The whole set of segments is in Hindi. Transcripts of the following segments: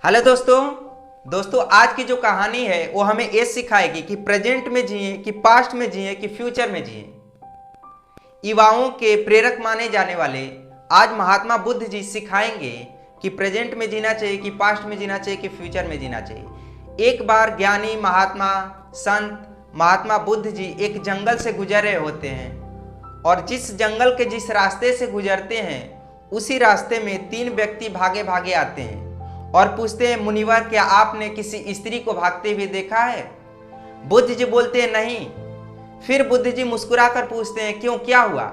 हेलो दोस्तों आज की जो कहानी है वो हमें ये सिखाएगी कि प्रेजेंट में जिए कि पास्ट में जिए कि फ्यूचर में जिए। युवाओं के प्रेरक माने जाने वाले आज महात्मा बुद्ध जी सिखाएंगे कि प्रेजेंट में जीना चाहिए कि पास्ट में जीना चाहिए कि फ्यूचर में जीना चाहिए। एक बार ज्ञानी महात्मा संत महात्मा बुद्ध जी एक जंगल से गुजर रहे होते हैं और जिस जंगल के जिस रास्ते से गुजरते हैं उसी रास्ते में तीन व्यक्ति भागे भागे आते हैं और पूछते हैं, मुनिवर क्या आपने किसी स्त्री को भागते हुए देखा है? बुद्ध जी बोलते हैं नहीं। फिर बुद्ध जी मुस्कुराकर पूछते हैं, क्यों, क्या हुआ?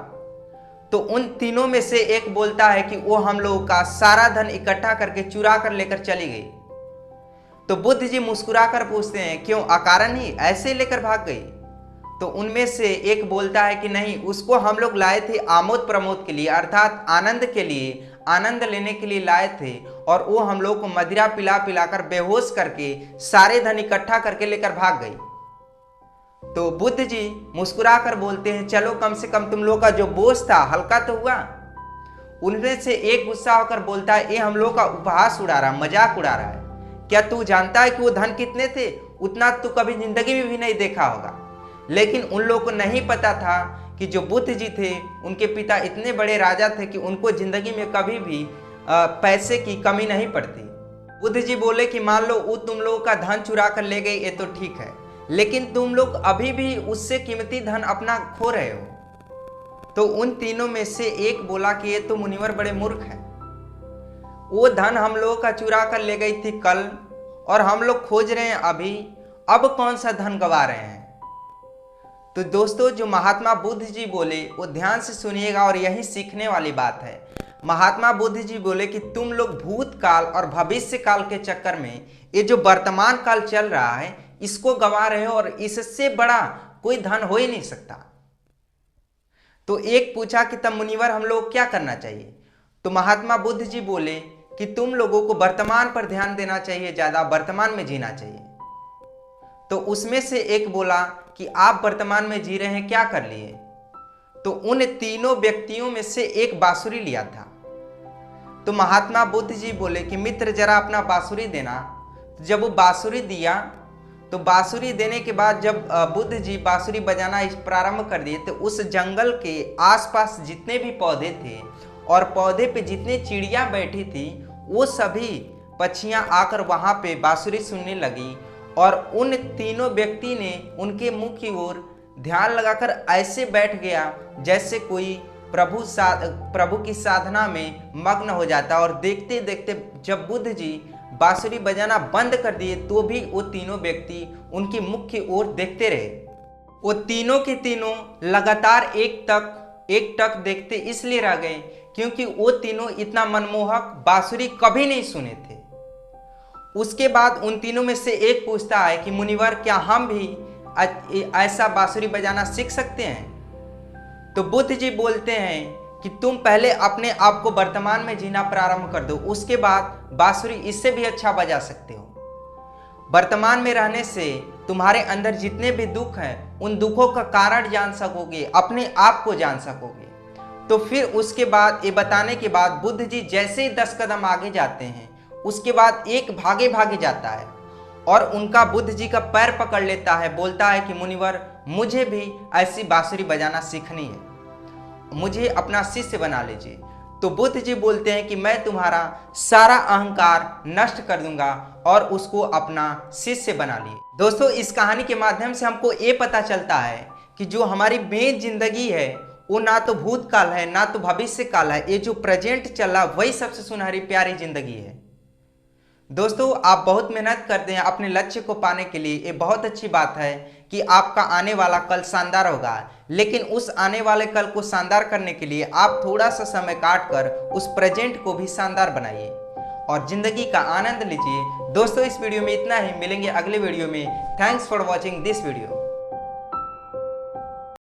तो उन तीनों में से एक बोलता है कि वो हम लोगों का सारा धन इकट्ठा करके चुरा कर लेकर चली गई। तो बुद्ध जी मुस्कुराकर पूछते हैं, क्यों, अकारण ही ऐसे लेकर भाग गई? तो उनमें से एक बोलता है कि नहीं, उसको हम लोग लाए थे आमोद प्रमोद के लिए, अर्थात आनंद के लिए, आनंद लेने के लिए लाए थे और वो हम लोग को मदिरा पिला पिलाकर बेहोश करके सारे धन इकट्ठा करके लेकर भाग गई। तो बुद्ध जी मुस्कुराकर बोलते हैं, चलो कम से कम तुम लोग का जो बोझ था हल्का तो हुआ। उनमें से एक गुस्सा होकर बोलता है, ये हम लोग का उपहास उड़ा रहा, मजाक उड़ा रहा है। क्या तू जानता है कि वो धन कितने थे? उतना तू कभी जिंदगी में भी नहीं देखा होगा। लेकिन उन लोगों को नहीं पता था कि जो बुद्ध जी थे उनके पिता इतने बड़े राजा थे कि उनको जिंदगी में कभी भी पैसे की कमी नहीं पड़ती। बुद्ध जी बोले कि मान लो वो तुम लोगों का धन चुरा कर ले गए, ये तो ठीक है, लेकिन तुम लोग अभी भी उससे कीमती धन अपना खो रहे हो। तो उन तीनों में से एक बोला कि ये तो मुनिवर बड़े मूर्ख है, वो धन हम लोगों का चुरा कर ले गई थी कल और हम लोग खोज रहे हैं अभी, अब कौन सा धन गवा रहे हैं। तो दोस्तों जो महात्मा बुद्ध जी बोले वो ध्यान से सुनिएगा और यही सीखने वाली बात है। महात्मा बुद्ध जी बोले कि तुम लोग भूतकाल और भविष्य काल के चक्कर में ये जो वर्तमान काल चल रहा है इसको गंवा रहे हो और इससे बड़ा कोई धन हो ही नहीं सकता। तो एक पूछा कि तब मुनिवर हम लोग क्या करना चाहिए? तो महात्मा बुद्ध जी बोले कि तुम लोगों को वर्तमान पर ध्यान देना चाहिए, ज्यादा वर्तमान में जीना चाहिए। तो उसमें से एक बोला कि आप वर्तमान में जी रहे हैं, क्या कर लिए? तो उन तीनों व्यक्तियों में से एक बांसुरी लिया था। तो महात्मा बुद्ध जी बोले कि मित्र जरा अपना बांसुरी देना। जब वो बांसुरी दिया तो बांसुरी देने के बाद जब बुद्ध जी बांसुरी बजाना प्रारंभ कर दिए तो उस जंगल के आसपास जितने भी पौधे थे और पौधे पे जितने चिड़िया बैठी थी वो सभी पक्षियां आकर वहां पे बांसुरी सुनने लगी और उन तीनों व्यक्ति ने उनके मुंह की ओर ध्यान लगाकर ऐसे बैठ गया जैसे कोई प्रभु की साधना में मग्न हो जाता। और देखते देखते जब बुद्ध जी बांसुरी बजाना बंद कर दिए तो भी वो तीनों व्यक्ति उनकी मुख की ओर देखते रहे। वो तीनों के तीनों लगातार एक टक देखते इसलिए रह गए क्योंकि वो तीनों इतना मनमोहक बांसुरी कभी नहीं सुने थे। उसके बाद उन तीनों में से एक पूछता है कि मुनिवर क्या हम भी ऐसा बांसुरी बजाना सीख सकते हैं? तो बुद्ध जी बोलते हैं कि तुम पहले अपने आप को वर्तमान में जीना प्रारंभ कर दो, उसके बाद बांसुरी इससे भी अच्छा बजा सकते हो। वर्तमान में रहने से तुम्हारे अंदर जितने भी दुख हैं उन दुखों का कारण जान सकोगे, अपने आप को जान सकोगे। तो फिर उसके बाद ये बताने के बाद बुद्ध जी जैसे ही 10 कदम आगे जाते हैं उसके बाद एक भागे भागे जाता है और उनका बुद्ध जी का पैर पकड़ लेता है, बोलता है कि मुनिवर मुझे भी ऐसी बांसुरी बजाना सीखनी है, मुझे अपना शिष्य बना लीजिए। तो बुद्ध जी बोलते हैं कि मैं तुम्हारा सारा अहंकार नष्ट कर दूंगा और उसको अपना शिष्य बना लिए। दोस्तों इस कहानी के माध्यम से हमको ये पता चलता है कि जो हमारी मेन जिंदगी है वो ना तो भूतकाल है ना तो भविष्य काल है, ये जो प्रेजेंट चल रहा वही सबसे सुनहरी प्यारी जिंदगी है। दोस्तों आप बहुत मेहनत करते हैं अपने लक्ष्य को पाने के लिए, ये बहुत अच्छी बात है कि आपका आने वाला कल शानदार होगा, लेकिन उस आने वाले कल को शानदार करने के लिए आप थोड़ा सा समय काट कर उस प्रेजेंट को भी शानदार बनाइए और जिंदगी का आनंद लीजिए। दोस्तों इस वीडियो में इतना ही, मिलेंगे अगले वीडियो में। Thanks for watching this video.